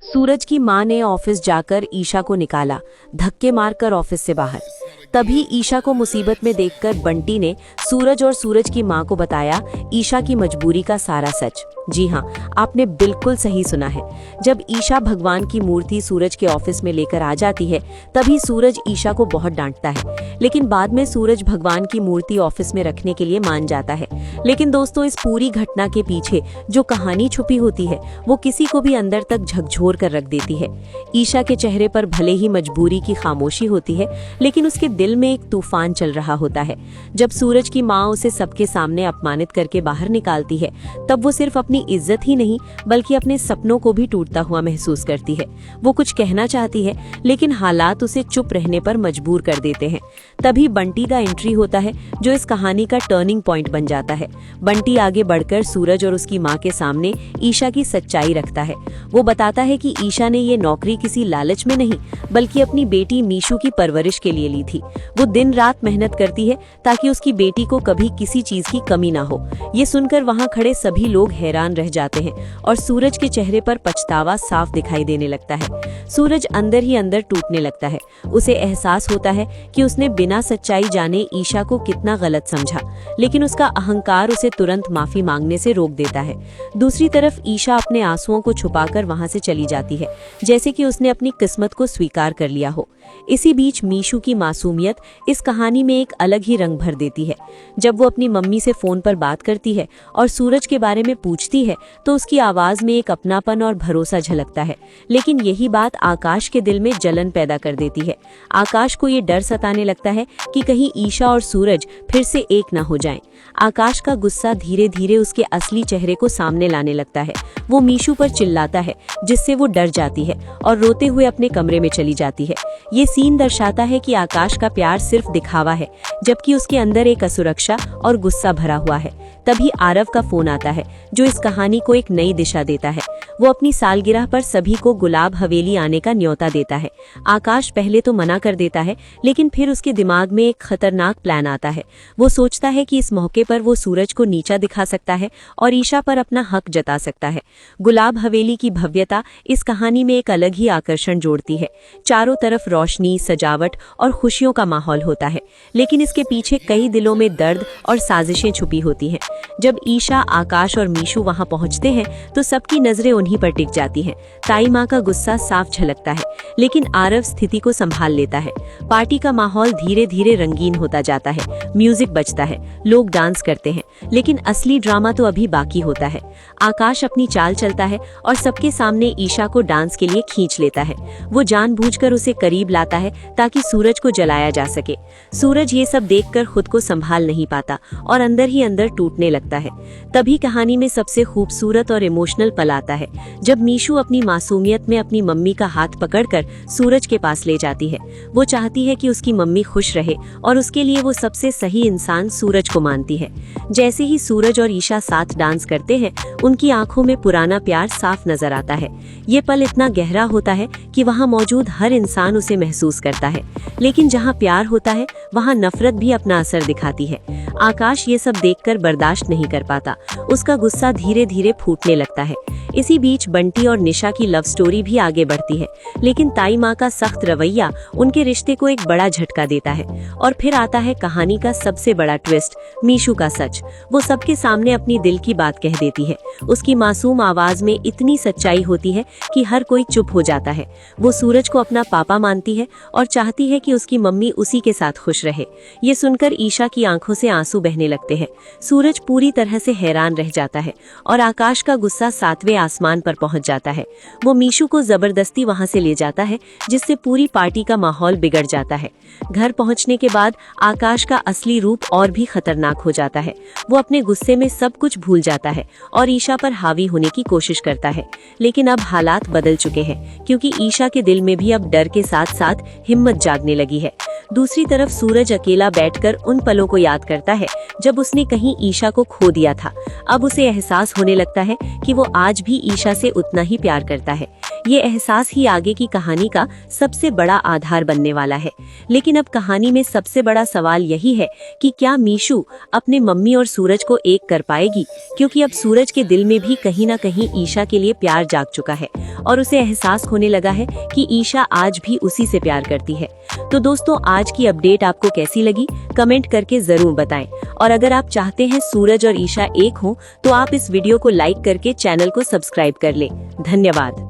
सूरज की मां ने ऑफिस जाकर ईशा को निकाला, धक्के मारकर ऑफिस से बाहर। तभी ईशा को मुसीबत में देखकर बंटी ने सूरज और सूरज की मां को बताया ईशा की मजबूरी का सारा सच। जी हाँ, आपने बिल्कुल सही सुना है। जब ईशा भगवान की मूर्ति सूरज के ऑफिस में लेकर आ जाती है, तभी सूरज ईशा को बहुत डांटता है, लेकिन बाद में सूरज भगवान की मूर्ति ऑफिस में रखने के लिए मान जाता है। लेकिन दोस्तों, इस पूरी घटना के पीछे जो कहानी छुपी होती है, वो किसी को भी अंदर तक झकझोर कर रख देती है। ईशा के चेहरे पर भले ही मजबूरी की खामोशी होती है, लेकिन उसके दिल में एक तूफान चल रहा होता है। जब सूरज की माँ उसे सबके सामने अपमानित करके बाहर निकालती है, तब वो सिर्फ अपनी इज्जत ही नहीं बल्कि अपने सपनों को भी टूटता हुआ महसूस करती है। वो कुछ कहना चाहती है, लेकिन हालात उसे चुप रहने पर मजबूर कर देते हैं। तभी बंटी का एंट्री होता है, जो इस कहानी का टर्निंग पॉइंट बन जाता है। बंटी आगे बढ़कर सूरज और उसकी माँ के सामने ईशा की सच्चाई रखता है। वो बताता है कि ईशा ने ये नौकरी किसी लालच में नहीं, बल्कि अपनी बेटी मीशू की परवरिश के लिए ली थी। वो दिन रात मेहनत करती है ताकि उसकी बेटी को कभी किसी चीज की कमी ना हो। ये सुनकर वहाँ खड़े सभी लोग हैरान रह जाते हैं और सूरज के चेहरे पर पछतावा साफ दिखाई देने लगता है। सूरज अंदर ही अंदर टूटने लगता है। उसे एहसास होता है कि उसने बिना सच्चाई जाने ईशा को कितना गलत समझा, लेकिन उसका अहंकार उसे तुरंत माफी मांगने से रोक देता है। दूसरी तरफ ईशा अपने आंसुओं को छुपाकर वहां से चली जाती है, जैसे कि उसने अपनी किस्मत को स्वीकार कर लिया हो। इसी बीच मीशू की मासूमियत इस कहानी में एक अलग ही रंग भर देती है। जब वो अपनी मम्मी से फोन पर बात करती है और सूरज के बारे में पूछती है, तो उसकी आवाज में एक अपनापन और भरोसा झलकता है। लेकिन यही बात आकाश के दिल में जलन पैदा कर देती है। आकाश को ये डर सताने लगता है कि कहीं ईशा और सूरज फिर से एक ना हो जाएं। आकाश का गुस्सा धीरे धीरे उसके असली चेहरे को सामने लाने लगता है। वो मीशू पर चिल्लाता है, जिससे वो डर जाती है और रोते हुए अपने कमरे में चली जाती है। ये सीन दर्शाता है कि आकाश का प्यार सिर्फ दिखावा है, जबकि उसके अंदर एक असुरक्षा और गुस्सा भरा हुआ है। तभी आरव का फोन आता है, जो इस कहानी को एक नई दिशा देता है। वो अपनी सालगिरह पर सभी को गुलाब हवेली आने का न्योता देता है। आकाश पहले तो मना कर देता है, लेकिन फिर उसके दिमाग में एक खतरनाक प्लान आता है। वो सोचता है कि इस मौके पर वो सूरज को नीचा दिखा सकता है और ईशा पर अपना हक जता सकता है। गुलाब हवेली की भव्यता इस कहानी में एक अलग ही आकर्षण जोड़ती है। चारों तरफ रोशनी, सजावट और खुशियों का माहौल होता है, लेकिन इसके पीछे कई दिलों में दर्द और साजिशें छुपी होती हैं। जब ईशा, आकाश और मीशू वहां पहुंचते हैं, तो सबकी नजरें उन्हीं पर टिक जाती हैं। ताई माँ का गुस्सा साफ झलकता है, लेकिन आरव स्थिति को संभाल लेता है। पार्टी का माहौल धीरे धीरे रंगीन होता जाता है। म्यूजिक बजता है, लोग डांस करते हैं, लेकिन असली ड्रामा तो अभी बाकी होता है। आकाश अपनी चाल चलता है और सबके सामने ईशा को डांस के लिए खींच लेता है। वो जानबूझकर उसे करीब लाता है ताकि सूरज को जलाया जा सके। सूरज ये सब देखकर खुद को संभाल नहीं पाता और अंदर ही अंदर टूटने लगता है। तभी कहानी में सबसे खूबसूरत और इमोशनल पल आता है, जब मीशू अपनी मासूमियत में अपनी मम्मी का हाथ पकड़कर सूरज के पास ले जाती है। वो चाहती है कि उसकी मम्मी खुश रहे और उसके लिए वो सबसे सही इंसान सूरज को मानती है। जैसे ही सूरज और ईशा साथ डांस करते हैं, उनकी आंखों में पुराना प्यार साफ नजर आता है। ये पल इतना गहरा होता है कि वहाँ मौजूद हर इंसान उसे महसूस करता है। लेकिन जहाँ प्यार होता है, वहाँ नफरत भी अपना असर दिखाती है। आकाश ये सब देखकर बर्दाश्त नहीं कर पाता। उसका गुस्सा धीरे धीरे फूटने लगता है। इसी बीच बंटी और निशा की लव स्टोरी भी आगे बढ़ती है, लेकिन ताई माँ का सख्त रवैया उनके रिश्ते को एक बड़ा झटका देता है। और फिर आता है कहानी का सबसे बड़ा ट्विस्ट, मीशू का सच। वो सबके सामने अपनी दिल की बात कह देती है। उसकी मासूम आवाज में इतनी सच्चाई होती है कि हर कोई चुप हो जाता है। वो सूरज को अपना पापा मानती है और चाहती है कि उसकी मम्मी उसी के साथ खुश रहे। ये सुनकर ईशा की आंखों से आंसू बहने लगते हैं। सूरज पूरी तरह से हैरान रह जाता है और आकाश का गुस्सा 7वें आसमान पर पहुंच जाता है। वो मीशू को जबरदस्ती वहां से ले जाता है, जिससे पूरी पार्टी का माहौल बिगड़ जाता है। घर पहुंचने के बाद आकाश का असली रूप और भी खतरनाक हो जाता है। वो अपने गुस्से में सब कुछ भूल जाता है और ईशा पर हावी होने की कोशिश करता है। लेकिन अब हालात बदल चुके हैं, क्योंकि ईशा के दिल में भी अब डर के साथ साथ हिम्मत जागने लगी है। दूसरी तरफ सूरज अकेला बैठकर उन पलों को याद करता है जब उसने कहीं ईशा को खो दिया था। अब उसे एहसास होने लगता है कि वो आज भी ईशा से उतना ही प्यार करता है। ये एहसास ही आगे की कहानी का सबसे बड़ा आधार बनने वाला है। लेकिन अब कहानी में सबसे बड़ा सवाल यही है कि क्या मीशू अपने मम्मी और सूरज को एक कर पाएगी, क्योंकि अब सूरज के दिल में भी कहीं ना कहीं ईशा के लिए प्यार जाग चुका है और उसे एहसास होने लगा है कि ईशा आज भी उसी से प्यार करती है। तो दोस्तों, आज की अपडेट आपको कैसी लगी कमेंट करके जरूर बताएं। और अगर आप चाहते हैं सूरज और ईशा एक हो तो आप इस वीडियो को लाइक करके चैनल को सब्सक्राइब कर लें। धन्यवाद।